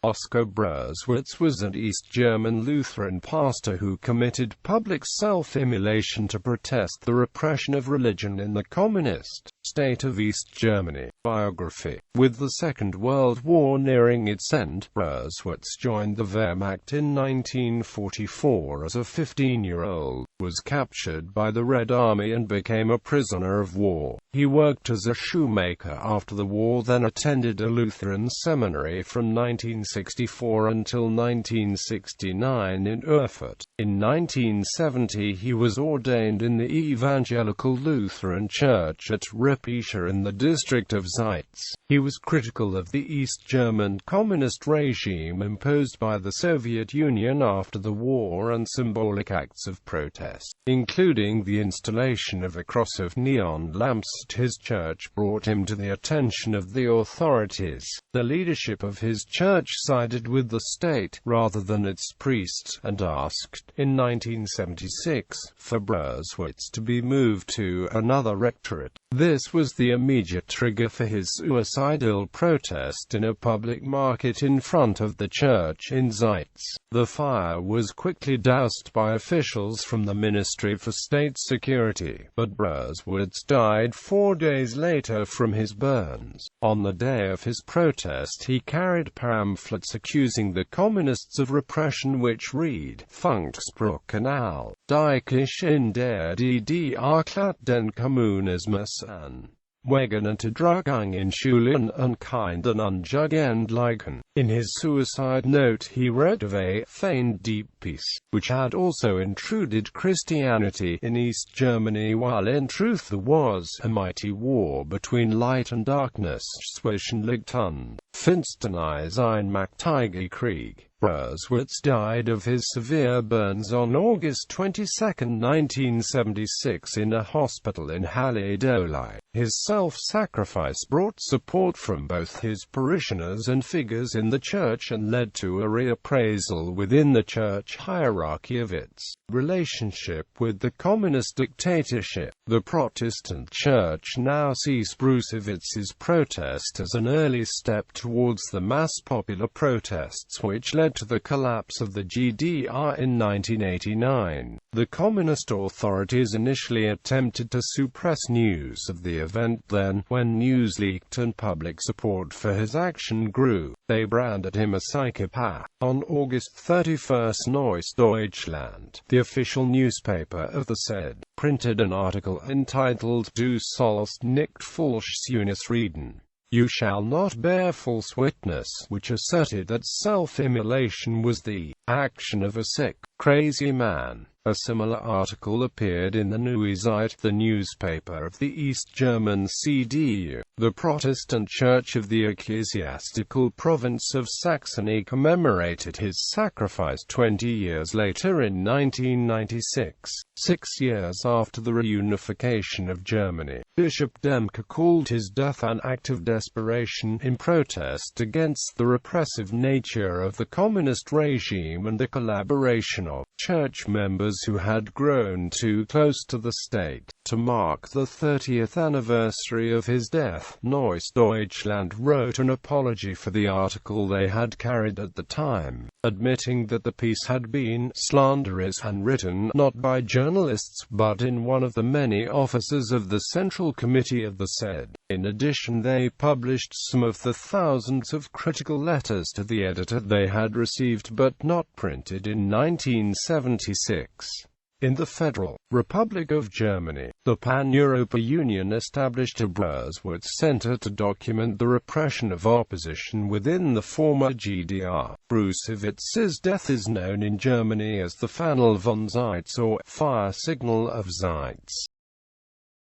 Oskar Brüsewitz was an East German Lutheran pastor who committed public self-immolation to protest the repression of religion in the communist state of East Germany. Biography. With the Second World War nearing its end, Brüsewitz joined the Wehrmacht in 1944 as a 15-year-old, was captured by the Red Army and became a prisoner of war. He worked as a shoemaker after the war, then attended a Lutheran seminary from 1964 until 1969 in Erfurt. In 1970 he was ordained in the Evangelical Lutheran Church at repression in the district of Zeitz. He was critical of the East German communist regime imposed by the Soviet Union after the war and symbolic acts of protest, including the installation of a cross of neon lamps at his church, brought him to the attention of the authorities. The leadership of his church sided with the state, rather than its priests, and asked, in 1976, for Brüsewitz to be moved to another rectorate. This was the immediate trigger for his suicidal protest in a public market in front of the church in Zeitz. The fire was quickly doused by officials from the Ministry for State Security, but Brüsewitz died 4 days later from his burns. On the day of his protest he carried pamphlets accusing the communists of repression which read, Funkspruch all, die Kirche in der DDR klaut den Kommunismus an. Wegnete Druckung in Schulen und Kinder und Jugendlichen. In his suicide note he wrote of a feigned deep peace, which had also intruded Christianity in East Germany, while in truth there was a mighty war between light and darkness, zwischen Licht und Finsternis ein mächtiger Krieg. Brüsewitz died of his severe burns on August 22, 1976 in a hospital in Halle-Dolai. His self-sacrifice brought support from both his parishioners and figures in the church and led to a reappraisal within the church hierarchy of its relationship with the communist dictatorship. The Protestant Church now sees Brüsewitz's protest as an early step towards the mass popular protests which led to the collapse of the GDR in 1989. The communist authorities initially attempted to suppress news of the event. Then, when news leaked and public support for his action grew, they branded him a psychopath. On August 31, Neues Deutschland, the official newspaper of the SED, printed an article entitled Du sollst nicht falsches reden. You shall not bear false witness, which asserted that self-immolation was the action of a sick, crazy man. A similar article appeared in the Neue Zeit, the newspaper of the East German CDU. The Protestant Church of the Ecclesiastical Province of Saxony commemorated his sacrifice 20 years later in 1996, 6 years after the reunification of Germany. Bishop Demke called his death an act of desperation in protest against the repressive nature of the communist regime and the collaboration of church members who had grown too close to the state. To mark the 30th anniversary of his death, Neues Deutschland wrote an apology for the article they had carried at the time, admitting that the piece had been slanderous and written not by journalists but in one of the many offices of the Central Committee of the SED. In addition, they published some of the thousands of critical letters to the editor they had received but not printed in 1976. In the Federal Republic of Germany, the Pan-European Union established a Brüsewitz Center to document the repression of opposition within the former GDR. Brüsewitz's death is known in Germany as the Fanal von Zeitz or Fire Signal of Zeitz.